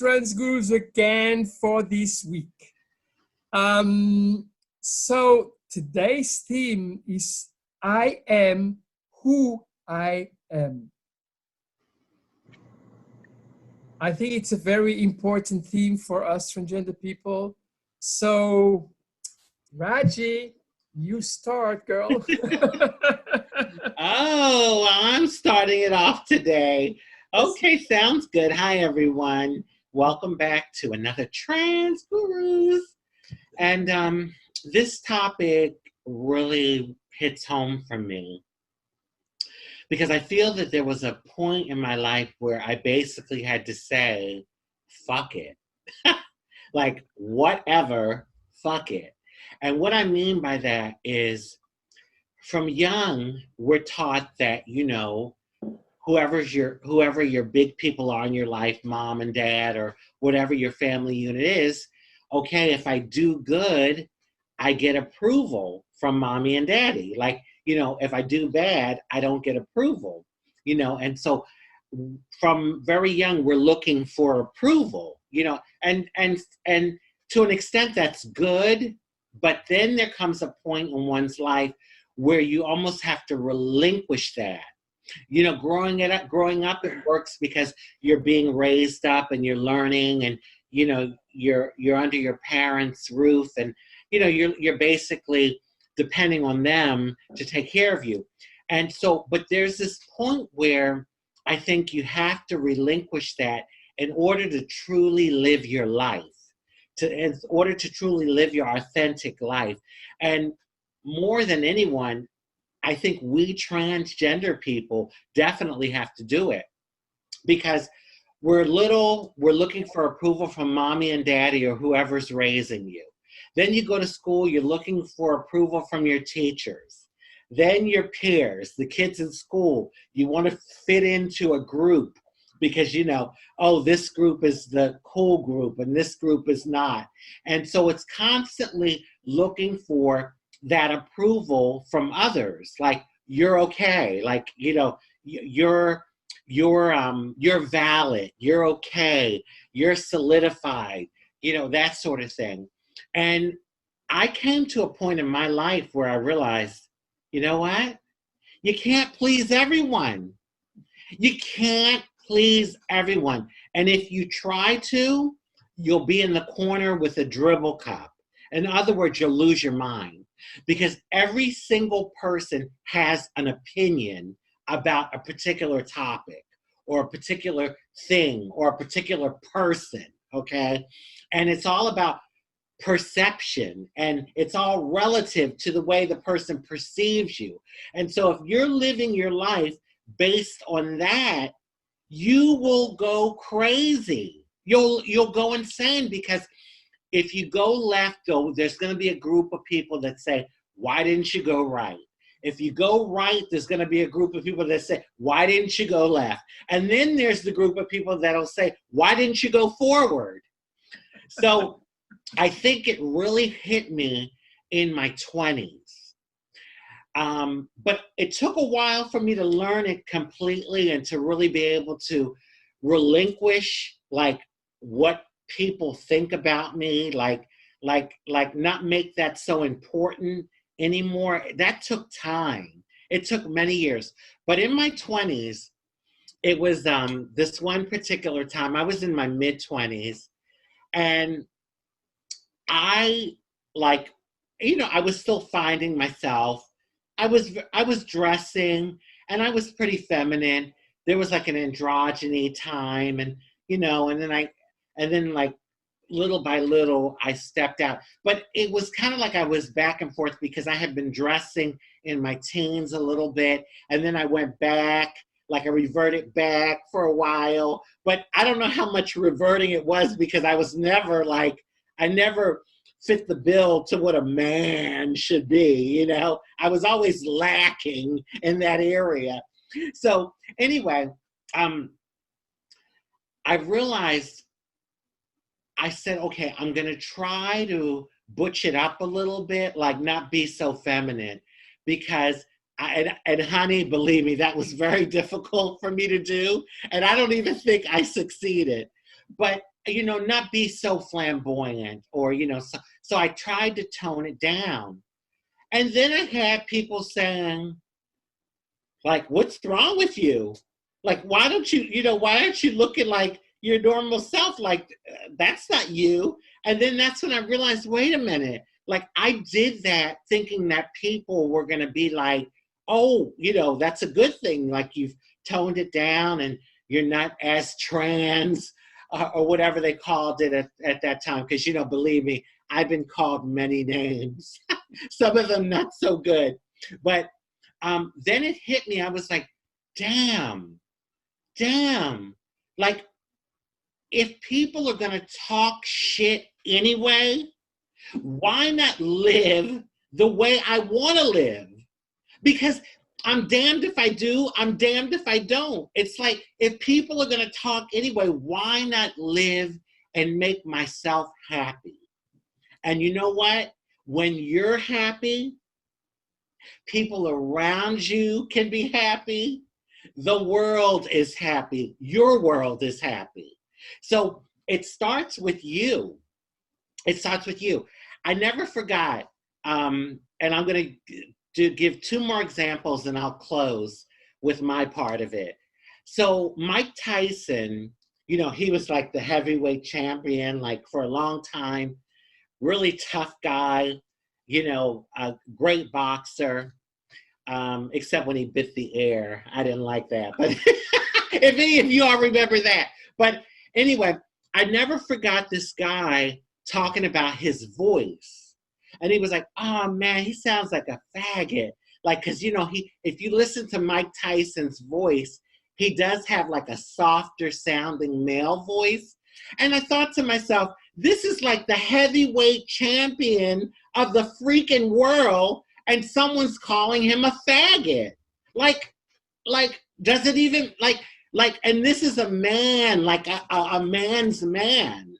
Trans Gurus again for this week. So today's theme is I am who I am. I think it's a very important theme for us transgender people. So, Raji, you start, girl. Oh, I'm starting it off today. Okay, sounds good. Hi, everyone. Welcome back to another Trans Gurus. And this topic really hits home for me because I feel that there was a point in my life where I basically had to say, fuck it. Like, whatever, fuck it. And what I mean by that is, from young, we're taught that, whoever your big people are in your life, mom and dad, or whatever your family unit is, okay, if I do good, I get approval from mommy and daddy. Like, if I do bad, I don't get approval, and so from very young, we're looking for approval, and to an extent that's good, but then there comes a point in one's life where you almost have to relinquish that. Growing up, it works because you're being raised up and you're learning, and you're under your parents' roof, and you're basically depending on them to take care of you. And so, but there's this point where I think you have to relinquish that in order to truly live your life, in order to truly live your authentic life. And more than anyone, I think we transgender people definitely have to do it, because we're looking for approval from mommy and daddy or whoever's raising you. Then you go to school, you're looking for approval from your teachers. Then your peers, the kids in school, you want to fit into a group because, this group is the cool group and this group is not. And so it's constantly looking for that approval from others, like you're okay, like you're valid, you're okay, you're solidified, that sort of thing. And I came to a point in my life where I realized, you know what? You can't please everyone. You can't please everyone. And if you try to, you'll be in the corner with a dribble cup. In other words, you'll lose your mind, because every single person has an opinion about a particular topic or a particular thing or a particular person, okay? And it's all about perception, and it's all relative to the way the person perceives you. And so if you're living your life based on that, you will go crazy. You'll go insane, because if you go left, there's going to be a group of people that say, why didn't you go right? If you go right, there's going to be a group of people that say, why didn't you go left? And then there's the group of people that'll say, why didn't you go forward? So I think it really hit me in my 20s. But it took a while for me to learn it completely and to really be able to relinquish, like, what people think about me, like not make that so important anymore. That took time. It took many years. But in my 20s, it was this one particular time. I was in my mid-20s, and I I was still finding myself. I was dressing, and I was pretty feminine. There was like an androgyny time, and then like little by little I stepped out. But it was kind of like I was back and forth, because I had been dressing in my teens a little bit, and then I went back, like I reverted back for a while. But I don't know how much reverting it was, because I never fit the bill to what a man should be, I was always lacking in that area. So anyway, I realized, I said, okay, I'm going to try to butch it up a little bit, like not be so feminine, because and honey, believe me, that was very difficult for me to do. And I don't even think I succeeded. But not be so flamboyant or, so I tried to tone it down. And then I had people saying, like, what's wrong with you? Like, why aren't you looking like your normal self? Like, that's not you. And then that's when I realized, wait a minute. Like, I did that thinking that people were going to be like, oh, that's a good thing. Like, you've toned it down and you're not as trans or whatever they called it at that time. Because, believe me, I've been called many names. Some of them not so good. But then it hit me. I was like, damn. Like, if people are going to talk shit anyway, why not live the way I want to live? Because I'm damned if I do, I'm damned if I don't. It's like, if people are going to talk anyway, why not live and make myself happy? And you know what? When you're happy, people around you can be happy. The world is happy. Your world is happy. So it starts with you. It starts with you. I never forgot, and I'm going to give two more examples and I'll close with my part of it. So Mike Tyson, he was like the heavyweight champion, like for a long time, really tough guy, a great boxer, except when he bit the air. I didn't like that. But if any of you all remember that. But anyway, I never forgot this guy talking about his voice. And he was like, oh man, he sounds like a faggot. Like, cause if you listen to Mike Tyson's voice, he does have like a softer sounding male voice. And I thought to myself, this is like the heavyweight champion of the freaking world, and someone's calling him a faggot. Like, does it even, and this is a man, like a man's man,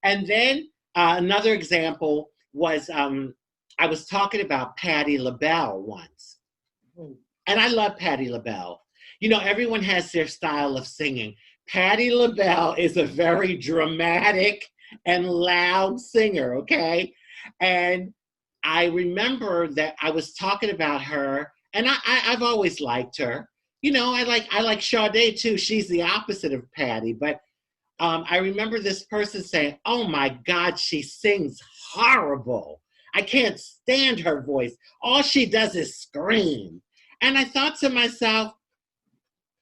And then another example was, I was talking about Patti LaBelle once. And I love Patti LaBelle. Everyone has their style of singing. Patti LaBelle is a very dramatic and loud singer, okay? And I remember that I was talking about her, and I've always liked her. I like Sade too. She's the opposite of Patti, but I remember this person saying, oh my God, she sings horrible. I can't stand her voice. All she does is scream. And I thought to myself,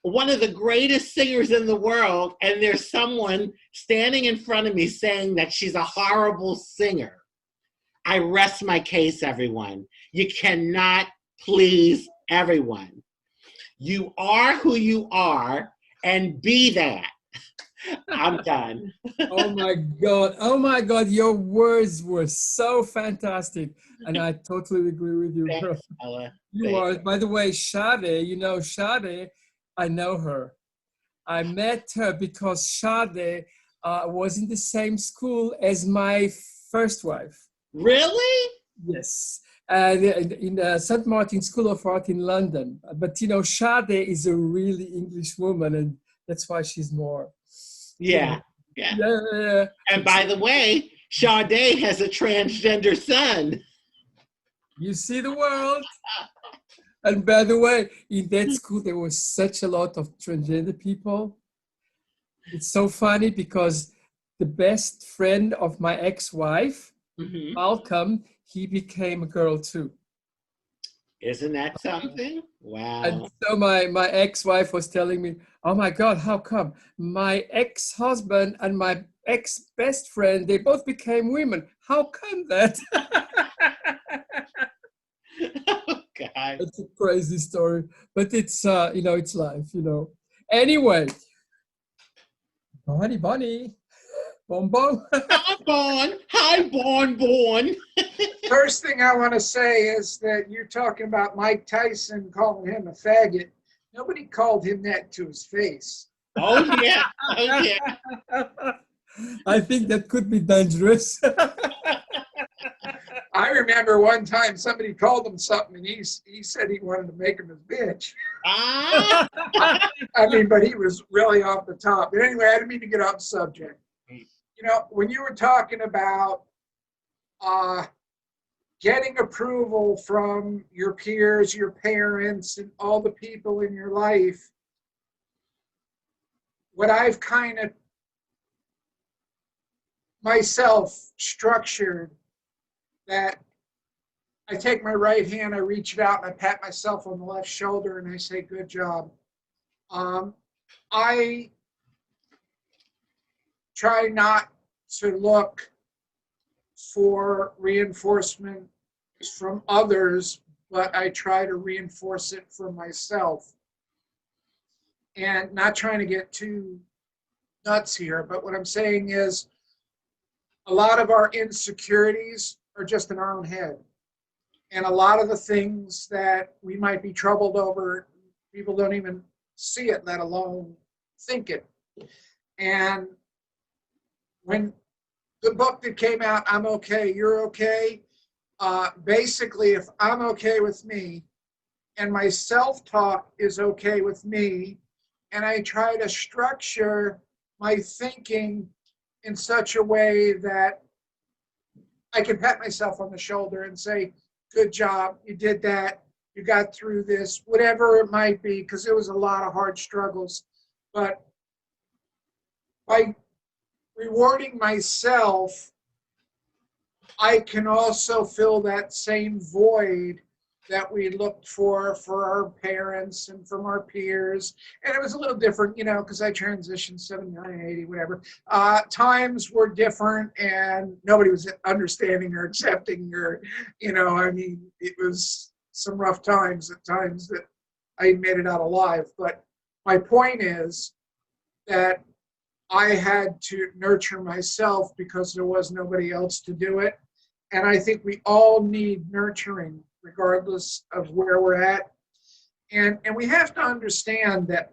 one of the greatest singers in the world, and there's someone standing in front of me saying that she's a horrible singer. I rest my case, everyone. You cannot please everyone. You are who you are, and be that. I'm done. Oh my God, your words were so fantastic. And I totally agree with you, Thanks, girl. Ella. You are, by the way, Sade, Sade, I know her. I met her because Sade was in the same school as my first wife. Really? Yes. And in the St. Martin School of Art in London. But, Sade is a really English woman, and that's why she's more. Yeah. Yeah. And by the way, Sade has a transgender son. You see the world. And by the way, in that school, there was such a lot of transgender people. It's so funny because the best friend of my ex-wife, Malcolm, he became a girl too. Isn't that something? Wow. And so my ex-wife was telling me, oh my God, how come? My ex-husband and my ex-best friend, they both became women. How come that? Oh, God. It's a crazy story, but it's, it's life, Anyway, Bonnie, Bon. Hi, Bon. Hi, Bon. First thing I want to say is that you're talking about Mike Tyson calling him a faggot. Nobody called him that to his face. Oh, yeah. Oh, yeah. I think that could be dangerous. I remember one time somebody called him something and he said he wanted to make him his bitch. Ah! I mean, but he was really off the top. But anyway, I didn't mean to get off subject. You know, when you were talking about getting approval from your peers, your parents, and all the people in your life, what I've kind of myself structured that I take my right hand, I reach it out, and I pat myself on the left shoulder, and I say, "Good job." I try not to look for reinforcement from others, but I try to reinforce it for myself. And not trying to get too nuts here, but what I'm saying is a lot of our insecurities are just in our own head. And a lot of the things that we might be troubled over, people don't even see it, let alone think it. And when the book that came out, I'm okay, you're okay, basically, if I'm okay with me and my self-talk is okay with me, and I try to structure my thinking in such a way that I can pat myself on the shoulder and say, "Good job, you did that, you got through this," whatever it might be, because it was a lot of hard struggles. But by rewarding myself, I can also fill that same void that we looked for our parents and from our peers. And it was a little different, you know, because I transitioned 79, 80, whatever. Times were different and nobody was understanding or accepting or, you know, I mean, it was some rough times at times that I made it out alive. But my point is that I had to nurture myself because there was nobody else to do it. And I think we all need nurturing, regardless of where we're at. And we have to understand that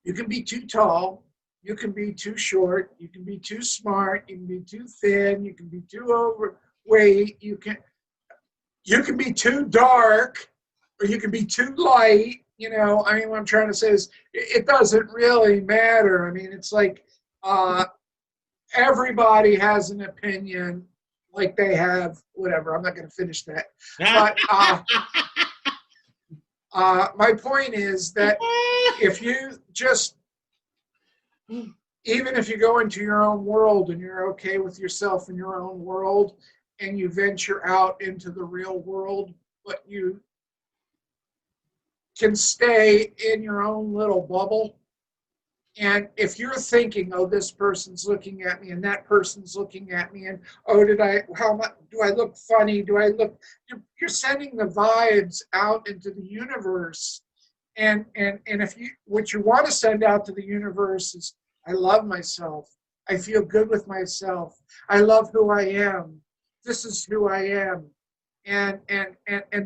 you can be too tall, you can be too short, you can be too smart, you can be too thin, you can be too overweight, you can be too dark, or you can be too light. You know, I mean, what I'm trying to say is it doesn't really matter. I mean, it's like everybody has an opinion, like they have whatever. I'm not going to finish that. But my point is that if you just, even if you go into your own world and you're okay with yourself in your own world and you venture out into the real world, but you can stay in your own little bubble. And if you're thinking, "Oh, this person's looking at me and that person's looking at me, and oh, how much do I look funny? Do I look?" You're sending the vibes out into the universe. And if what you want to send out to the universe is, "I love myself. I feel good with myself. I love who I am. This is who I am." And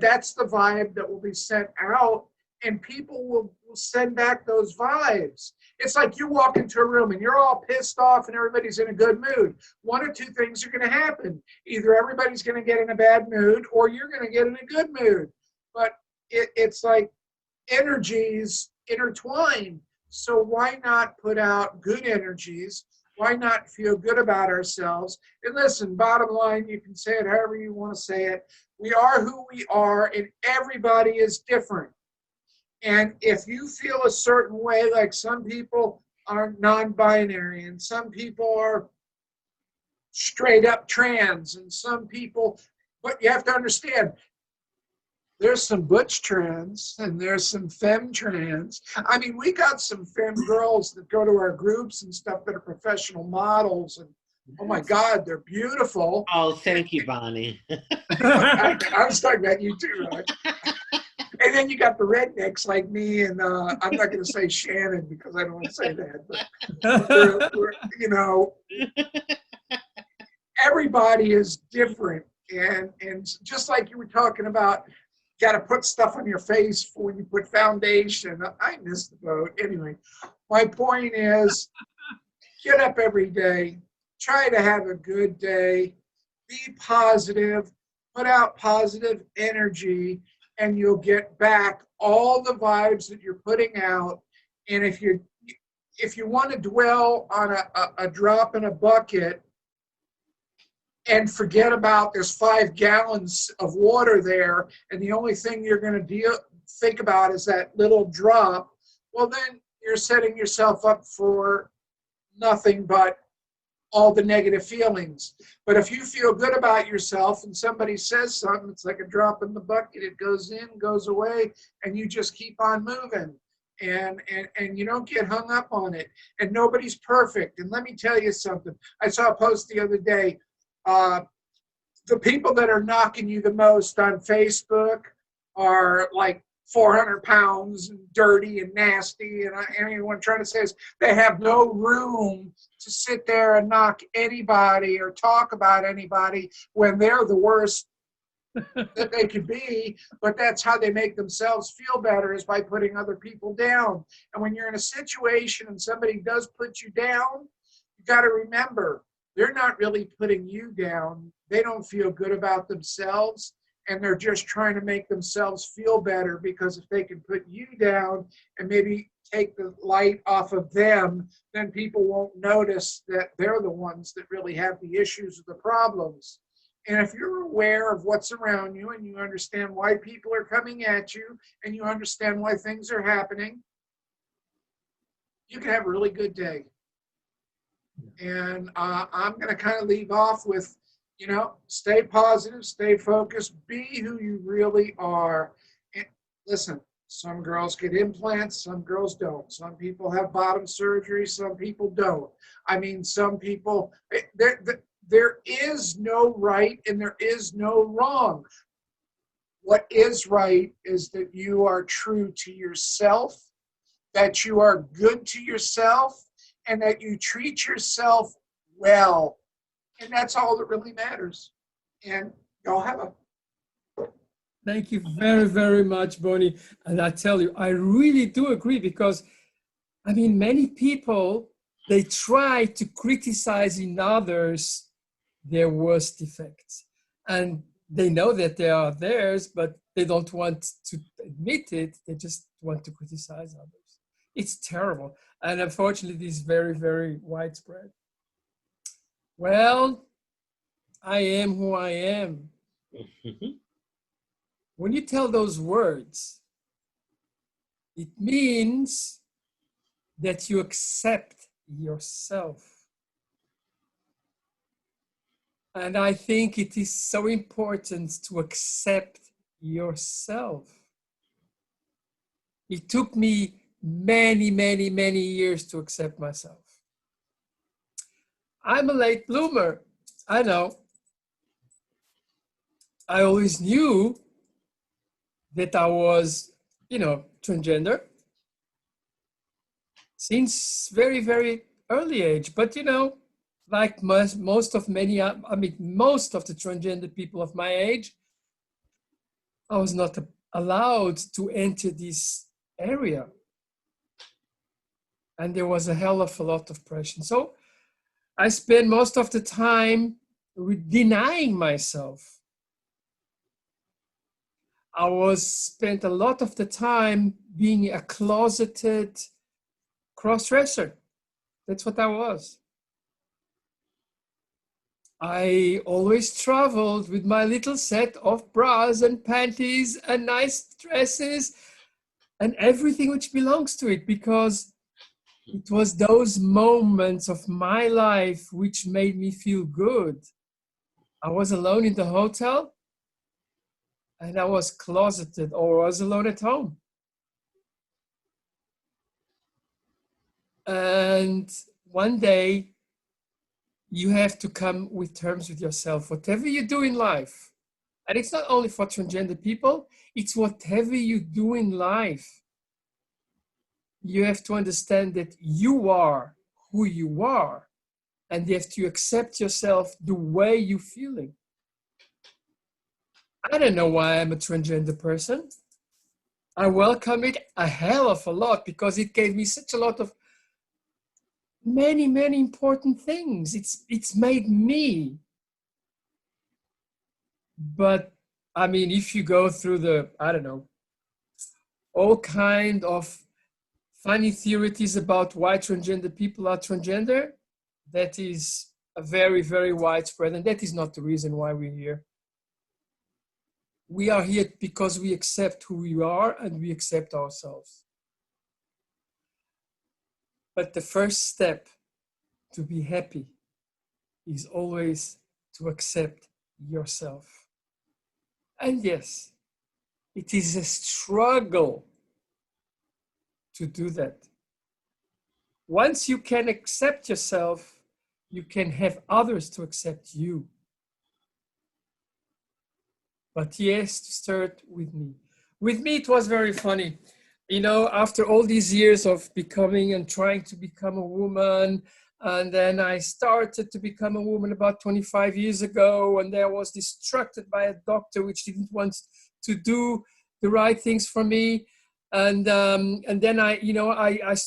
that's the vibe that will be sent out, and people will send back those vibes. It's like you walk into a room and you're all pissed off and everybody's in a good mood. One or two things are going to happen. Either everybody's going to get in a bad mood or you're going to get in a good mood. But it's like energies intertwine. So why not put out good energies? Why not feel good about ourselves? And listen, bottom line, you can say it however you want to say it. We are who we are, and everybody is different. And if you feel a certain way, like some people are non-binary and some people are straight up trans and some people, but you have to understand, there's some butch trans and there's some femme trans. I mean, we got some femme girls that go to our groups and stuff that are professional models, and oh my God, they're beautiful. Oh, thank you, Bonnie. I was talking about you too, Rod. And then you got the rednecks like me, and I'm not going to say Shannon because I don't want to say that, but you know, everybody is different, and just like you were talking about, you got to put stuff on your face before you put foundation. I missed the boat. Anyway, my point is, get up every day, try to have a good day, be positive, put out positive energy. and you'll get back all the vibes that you're putting out. And if you want to dwell on a drop in a bucket and forget about there's 5 gallons of water there, and the only thing you're going to think about is that little drop, well, then you're setting yourself up for nothing but all the negative feelings. But if you feel good about yourself and somebody says something, it's like a drop in the bucket. It goes in, goes away, and you just keep on moving. And you don't get hung up on it. And nobody's perfect. And let me tell you something. I saw a post the other day. The people that are knocking you the most on Facebook are like 400 pounds and dirty and nasty. And anyone trying to say is they have no room to sit there and knock anybody or talk about anybody when they're the worst that they could be. But that's how they make themselves feel better, is by putting other people down. And when you're in a situation and somebody does put you down, you got to remember, they're not really putting you down. They don't feel good about themselves, and they're just trying to make themselves feel better, because if they can put you down and maybe take the light off of them, then people won't notice that they're the ones that really have the issues or the problems. And if you're aware of what's around you and you understand why people are coming at you and you understand why things are happening, you can have a really good day. And I'm going to kind of leave off with, stay positive, stay focused, be who you really are. And listen, some girls get implants, some girls don't. Some people have bottom surgery, some people don't. I mean, some people, there is no right and there is no wrong. What is right is that you are true to yourself, that you are good to yourself, and that you treat yourself well. And that's all that really matters. And y'all have a... Thank you very, very much, Bonnie. And I tell you, I really do agree, because, I mean, many people, they try to criticize in others their worst defects. And they know that they are theirs, but they don't want to admit it. They just want to criticize others. It's terrible. And unfortunately, it's very, very widespread. Well, I am who I am. When you tell those words, it means that you accept yourself. And I think it is so important to accept yourself. It took me many, many, many years to accept myself. I'm a late bloomer. I know. I always knew that I was, transgender since very, very early age. But, like most of the transgender people of my age, I was not allowed to enter this area. And there was a hell of a lot of pressure. So I spent most of the time denying myself. I spent a lot of the time being a closeted cross-dresser. That's what I was. I always traveled with my little set of bras and panties and nice dresses and everything which belongs to it, because it was those moments of my life which made me feel good. I was alone in the hotel and I was closeted, or I was alone at home. And one day you have to come with terms with yourself, whatever you do in life. And it's not only for transgender people, it's whatever you do in life. You have to understand that you are who you are, and you have to accept yourself the way you're feeling. I don't know why I'm a transgender person. I welcome it a hell of a lot, because it gave me such a lot of many, many important things. It's made me. But I mean, if you go through the, I don't know, all kind of funny theories about why transgender people are transgender, that is a very, very widespread, and that is not the reason why we're here. We are here because we accept who we are and we accept ourselves. But the first step to be happy is always to accept yourself. And yes, it is a struggle to do that. Once you can accept yourself, you can have others to accept you. But yes, to start with me. With me, it was very funny. You know, after all these years of becoming and trying to become a woman, and then I started to become a woman about 25 years ago, and I was distracted by a doctor which didn't want to do the right things for me. And then I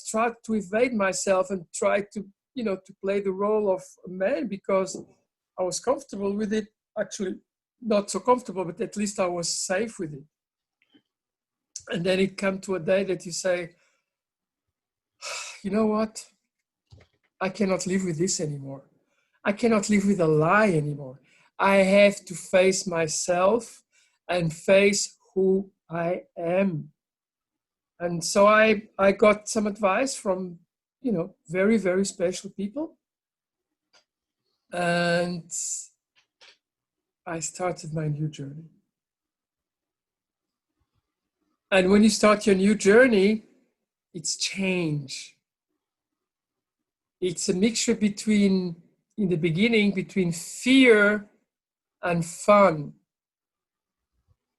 tried to evade myself and tried to, to play the role of a man because I was comfortable with it. Actually, not so comfortable, but at least I was safe with it. And then it came to a day that you say, you know what? I cannot live with this anymore. I cannot live with a lie anymore. I have to face myself and face who I am. And so I got some advice from, very, very special people. And I started my new journey. And when you start your new journey, it's change. It's a mixture between, in the beginning, between fear and fun.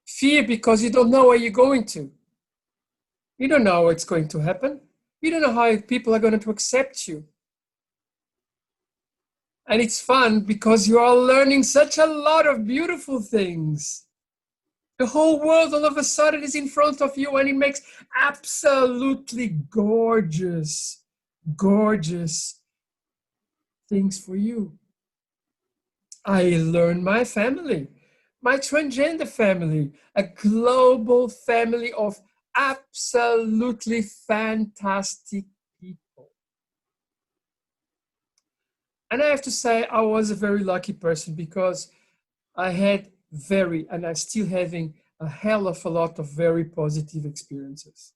Fear because you don't know where you're going to. You don't know what's going to happen. You don't know how people are going to accept you. And it's fun because you are learning such a lot of beautiful things. The whole world all of a sudden is in front of you and it makes absolutely gorgeous, gorgeous things for you. I learned my family, my transgender family, a global family of absolutely fantastic people. And I have to say, I was a very lucky person because I had and I'm still having a hell of a lot of very positive experiences.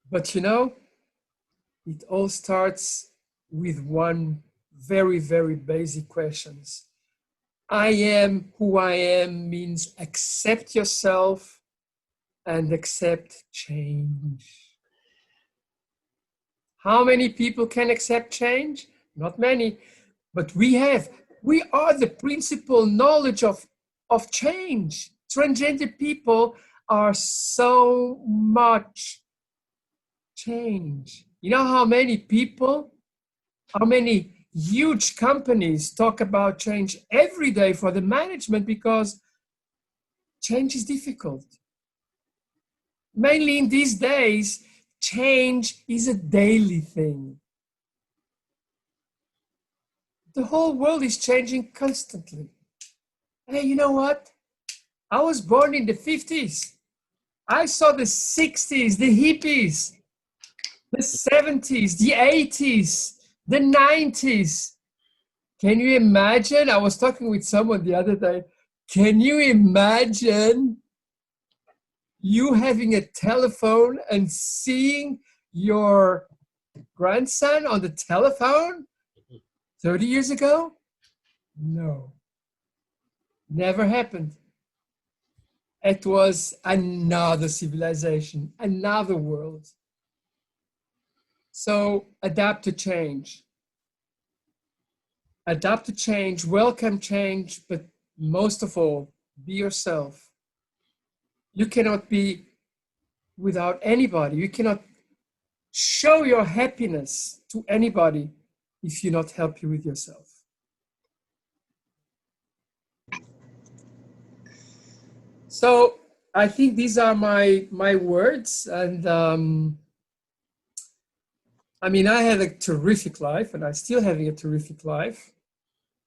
But it all starts with one very, very basic questions. I am who I am means accept yourself and accept change. How many people can accept change? Not many, but we are the principal knowledge of change. Transgender people are so much change. You know how many people, how many huge companies talk about change every day for the management because change is difficult. Mainly in these days, change is a daily thing. The whole world is changing constantly. Hey, you know what? I was born in the 50s. I saw the 60s, the hippies, the 70s, the 80s, the 90s. Can you imagine? I was talking with someone the other day. Can you imagine you having a telephone and seeing your grandson on the telephone 30 years ago? No, never happened. It was another civilization, another world. So adapt to change. Adapt to change, welcome change, but most of all, be yourself. You cannot be without anybody. You cannot show your happiness to anybody if you not help you with yourself. So I think these are my words, and I mean, I had a terrific life, and I'm still having a terrific life.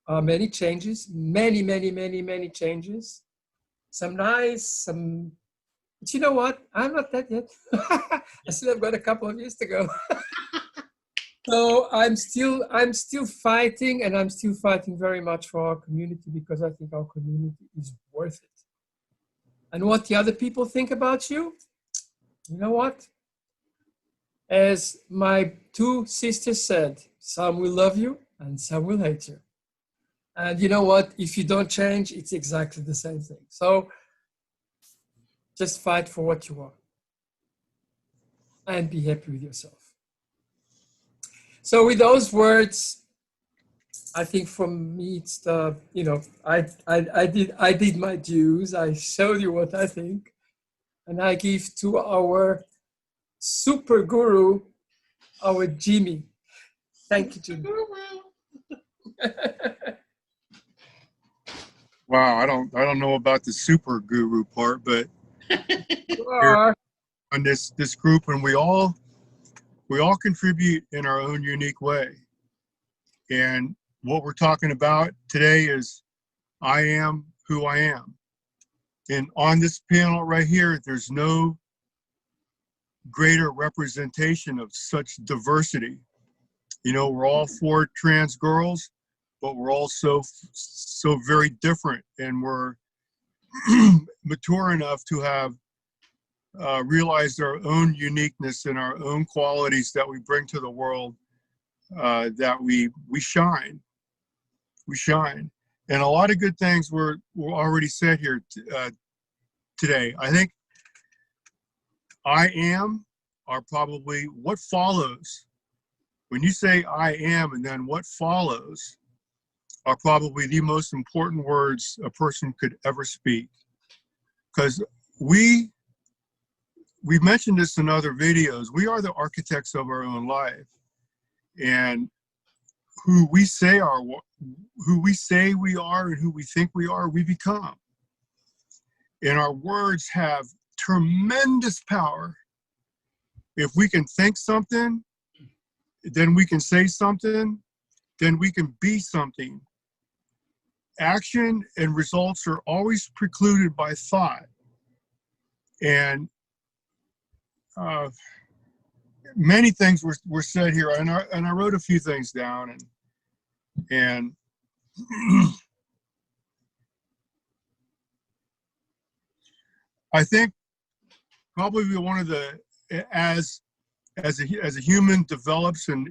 Many changes, many changes. Some nice, some. But you know what? I'm not that yet. I still have got a couple of years to go. So I'm still fighting, and I'm still fighting very much for our community because I think our community is worth it. And what the other people think about you, you know what? As my two sisters said, some will love you and some will hate you. And you know what? If you don't change, it's exactly the same thing. So just fight for what you are and be happy with yourself. So with those words, I think for me, it's the, I did my dues. I showed you what I think. And I give to our super guru, our Jimmy. Thank you, Jimmy. Wow, I don't know about the super guru part, but You are. on this group, and we all contribute in our own unique way. And what we're talking about today is I am who I am. And on this panel right here, there's no greater representation of such diversity. You know, we're all four trans girls, but we're all so very different, and we're mature enough to have realized our own uniqueness and our own qualities that we bring to the world, that we shine. We shine. And a lot of good things were already said here today. I think I am are probably what follows. When you say I am and then what follows are probably the most important words a person could ever speak. Because we mentioned this in other videos, we are the architects of our own life. And who we say we are and who we think we are, we become. And our words have tremendous power. If we can think something, then we can say something, then we can be something. Action and results are always precluded by thought. And many things were said here, and I wrote a few things down, and I think probably one of the, as a human develops and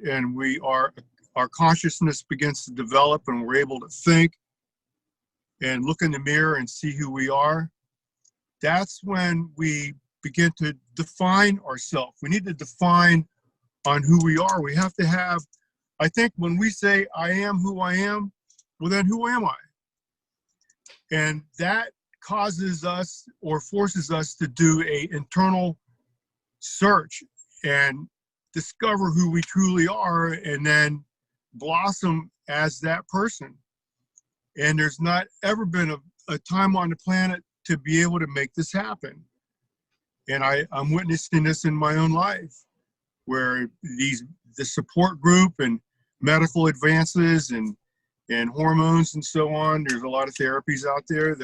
our consciousness begins to develop and we're able to think and look in the mirror and see who we are, that's when we begin to define ourselves. We need to define on who we are. We have to have, I think when we say, I am who I am, well then who am I? And that causes us or forces us to do an internal search and discover who we truly are and then blossom as that person. And there's not ever been a time on the planet to be able to make this happen. And I'm witnessing this in my own life, where the support group and medical advances and hormones and so on, there's a lot of therapies out there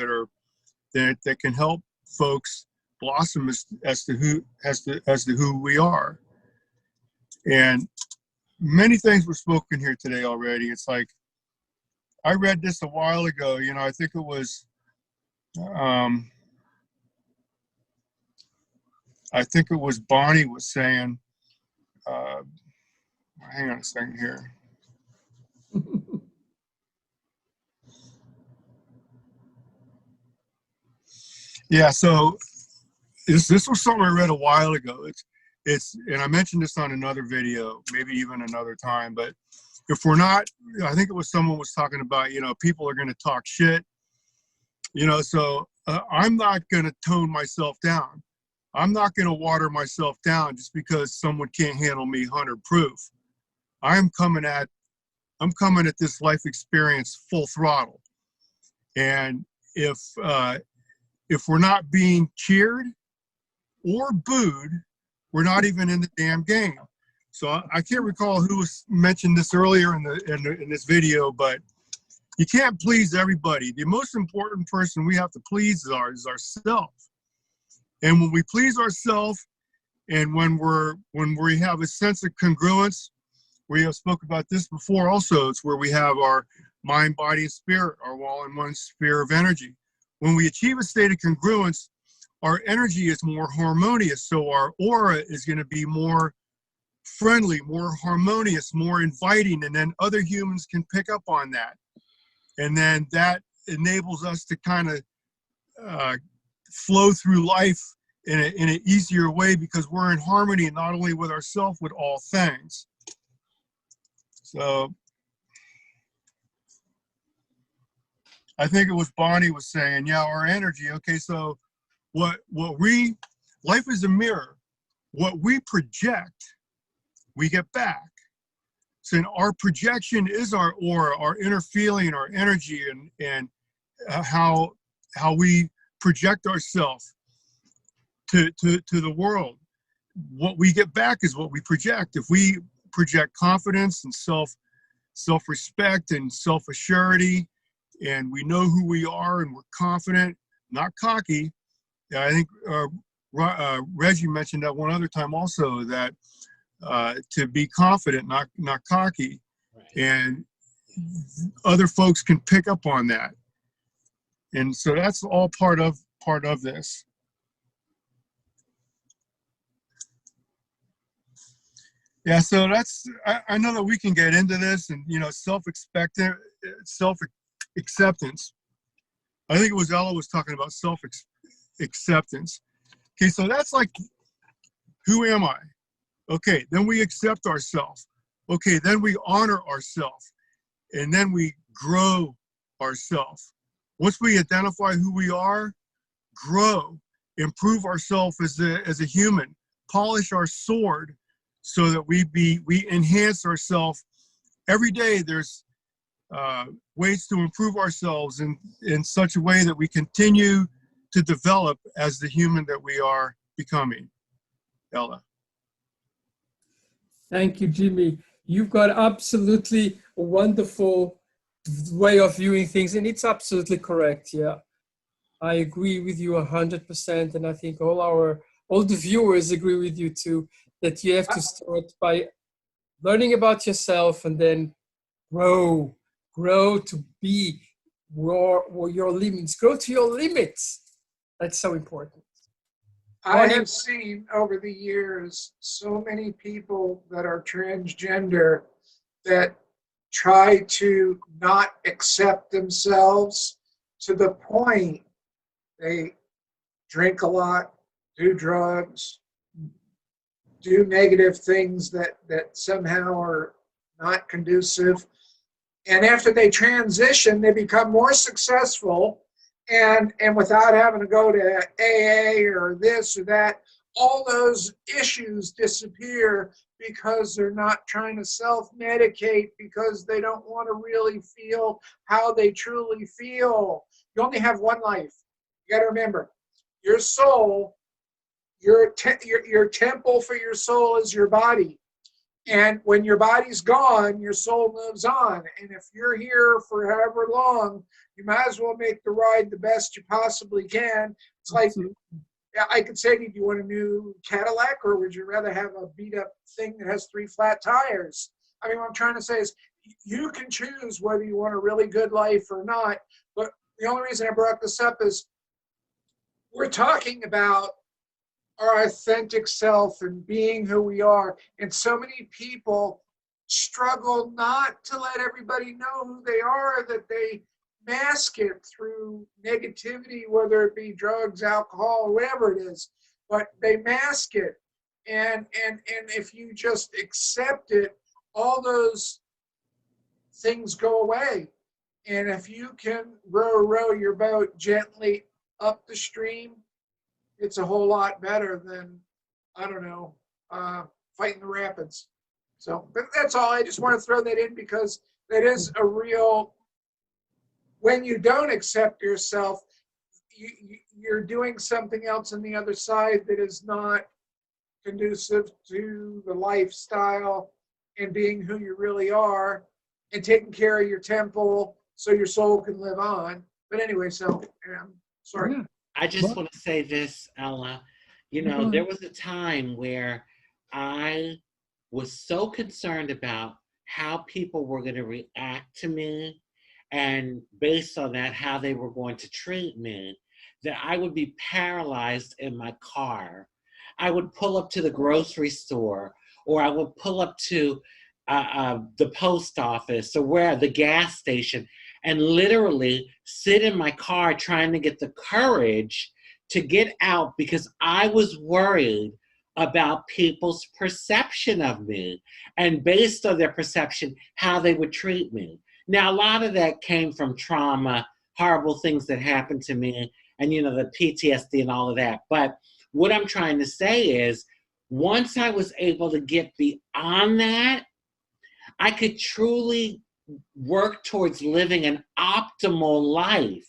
that can help folks blossom as to who we are. And many things were spoken here today already. It's like, I read this a while ago, I think it was, Bonnie was saying, hang on a second here. Yeah, so this was something I read a while ago. It's and I mentioned this on another video, maybe even another time, but if we're not, I think it was someone was talking about, people are going to talk shit, so I'm not going to tone myself down. I'm not going to water myself down just because someone can't handle me 100 proof. I'm coming at this life experience full throttle. And if we're not being cheered or booed, we're not even in the damn game. So I can't recall who mentioned this earlier in this video, but You can't please everybody. The most important person we have to please is ourselves. And when we please ourselves, and when we have a sense of congruence, we have spoke about this before also, it's where we have our mind, body, and spirit are all in one sphere of energy. When we achieve a state of congruence, our energy is more harmonious. So our aura is going to be more friendly, more harmonious, more inviting, and then other humans can pick up on that. And then that enables us to kind of flow through life in an easier way, because we're in harmony not only with ourselves, with all things. So I think it was Bonnie was saying, yeah, our energy. Okay, so life is a mirror. What we project, we get back. So our projection is our aura, our inner feeling, our energy, and how we project ourselves to the world. What we get back is what we project. If we project confidence and self-respect and self-assurity, and we know who we are and we're confident, not cocky. I think Reggie mentioned that one other time also, that to be confident, not cocky. Right. And other folks can pick up on that. And so that's all part of this. Yeah, so I know that we can get into this, and self-acceptance. I think it was Ella was talking about self-acceptance. Okay, so that's like, who am I? Okay, then we accept ourselves. Okay, then we honor ourselves, and then we grow ourselves. Once we identify who we are, grow, improve ourselves as a human, polish our sword, so that we enhance ourselves every day. There's ways to improve ourselves in such a way that we continue to develop as the human that we are becoming. Ella. Thank you, Jimmy. You've got absolutely a wonderful way of viewing things, and it's absolutely correct. Yeah, I agree with you 100%, and I think all the viewers agree with you too, that you have to start by learning about yourself and then grow to be your limits, grow to your limits. That's so important. I have seen over the years so many people that are transgender that try to not accept themselves, to the point they drink a lot, do drugs, do negative things that somehow are not conducive. And after they transition, they become more successful, and without having to go to AA or this or that, all those issues disappear because they're not trying to self-medicate, because they don't want to really feel how they truly feel. You only have one life. You got to remember, your soul, your temple for your soul is your body. And when your body's gone, your soul moves on. And if you're here for however long, you might as well make the ride the best you possibly can. It's like, I could say to you, do you want a new Cadillac, or would you rather have a beat up thing that has 3 flat tires? I mean, what I'm trying to say is, you can choose whether you want a really good life or not. But the only reason I brought this up is we're talking about our authentic self and being who we are. And so many people struggle not to let everybody know who they are, that they mask it through negativity, whether it be drugs, alcohol, whatever it is, but they mask it. And if you just accept it, all those things go away. And if you can row your boat gently up the stream, it's a whole lot better than, I don't know, fighting the rapids. So, but that's all. I just want to throw that in, because that is a real, when you don't accept yourself, you're doing something else on the other side that is not conducive to the lifestyle and being who you really are, and taking care of your temple so your soul can live on. But anyway, so sorry. Yeah. I just Well- want to say this, Ella. You Go know, ahead. there was a time where I was so concerned about how people were going to react to me, and based on that, how they were going to treat me, that I would be paralyzed in my car. I would pull up to the grocery store, or I would pull up to the post office or where the gas station, and literally sit in my car trying to get the courage to get out because I was worried about people's perception of me, and based on their perception, how they would treat me. Now, a lot of that came from trauma, horrible things that happened to me, and you know, the PTSD and all of that. But what I'm trying to say is, once I was able to get beyond that, I could truly work towards living an optimal life.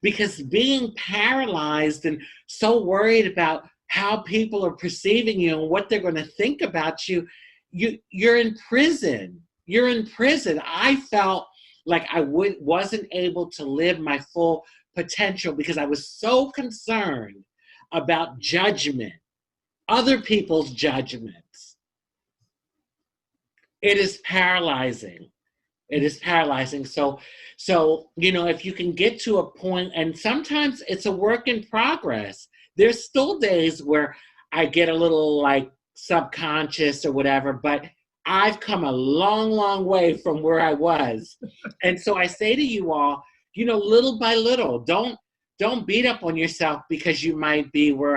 Because being paralyzed and so worried about how people are perceiving you and what they're going to think about you, you're in prison. You're in prison. I felt like I wasn't able to live my full potential because I was so concerned about judgment, other people's judgments. It is paralyzing. It is paralyzing. So, you know, if you can get to a point, and sometimes it's a work in progress. There's still days where I get a little like subconscious or whatever, but I've come a long, long way from where I was. And so I say to you all, you know, little by little, don't beat up on yourself because you might be what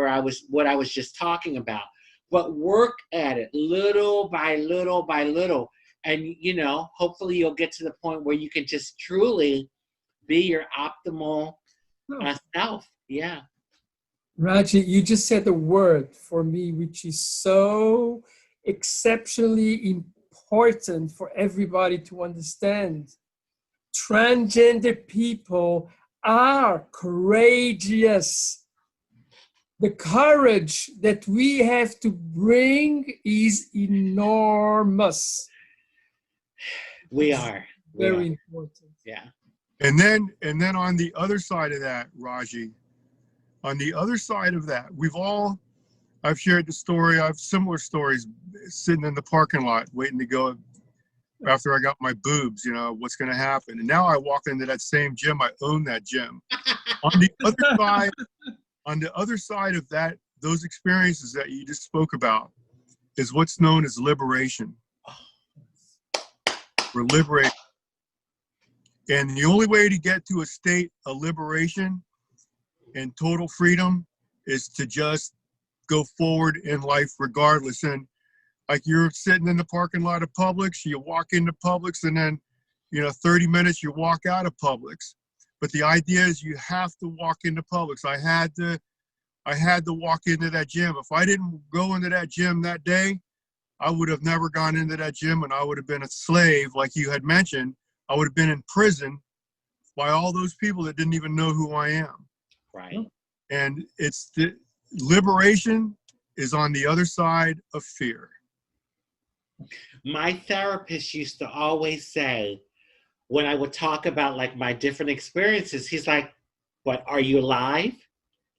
I was just talking about, but work at it little by little by little. And, you know, hopefully you'll get to the point where you can just truly be your optimal self. Yeah. Raji, you just said a word for me, which is so exceptionally important for everybody to understand. Transgender people are courageous. The courage that we have to bring is enormous. We are. Very important. Yeah. And then on the other side of that, Raji, on the other side of that, I've shared the story, I have similar stories sitting in the parking lot waiting to go after I got my boobs, you know, what's going to happen. And now I walk into that same gym, I own that gym. On the other side of that, those experiences that you just spoke about is what's known as liberation. We're liberated. And the only way to get to a state of liberation and total freedom is to just go forward in life regardless. And like you're sitting in the parking lot of Publix, you walk into Publix, and then, you know, 30 minutes you walk out of Publix. But the idea is you have to walk into Publix. I had to walk into that gym. If I didn't go into that gym that day, I would have never gone into that gym, and I would have been a slave, like you had mentioned. I would have been in prison by all those people that didn't even know who I am. Right. And it's the liberation is on the other side of fear. My therapist used to always say, when I would talk about like my different experiences, he's like, but are you alive?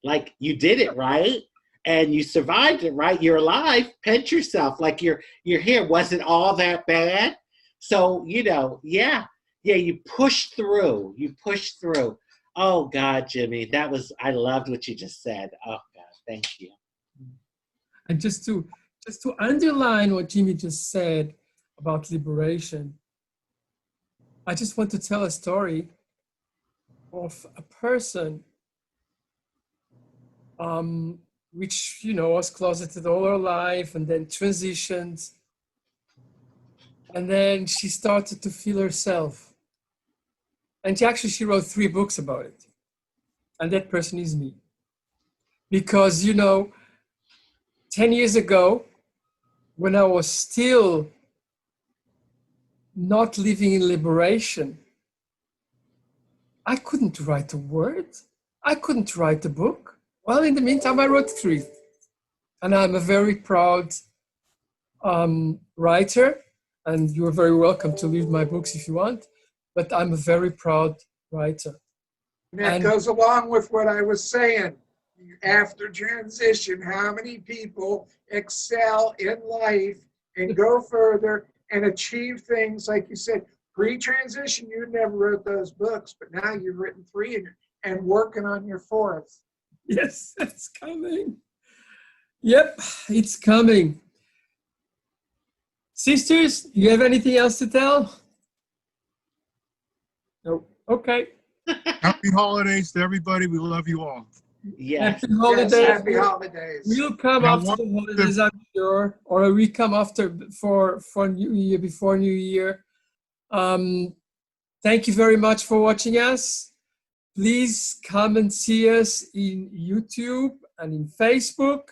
Like, you did it, right? And you survived it, right? You're alive. Pinch yourself. Like you're here. Was it all that bad? So, you know, yeah, you pushed through. You pushed through. Oh God, Jimmy, I loved what you just said. Oh God, thank you. And just to underline what Jimmy just said about liberation, I just want to tell a story of a person which, you know, was closeted all her life and then transitioned. And then she started to feel herself. And she wrote 3 books about it. And that person is me. Because, you know, 10 years ago, when I was still not living in liberation, I couldn't write a word. I couldn't write a book. Well, in the meantime, I wrote 3. And I'm a very proud writer. And you're very welcome to read my books if you want. but I'm a very proud writer. And that And- goes along with what I was saying. After transition, how many people excel in life and go further and achieve things like you said? Pre-transition, you never wrote those books, but now you've written 3 and working on your 4th. Yes, it's coming. Yep, it's coming. Sisters, do you have anything else to tell? No. Okay. Happy holidays to everybody. We love you all. Yes. Happy holidays. Yes, happy holidays. We'll come Now, after what- the holidays, I'm sure, or we come after for New Year, before New Year. Thank you very much for watching us. Please come and see us in YouTube and in Facebook.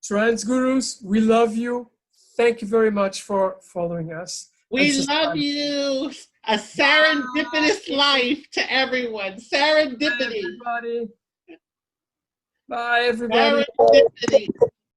Trans Gurus, we love you. Thank you very much for following us. We And love you. A serendipitous life to everyone. Serendipity. Everybody. Bye, everybody. Serendipity.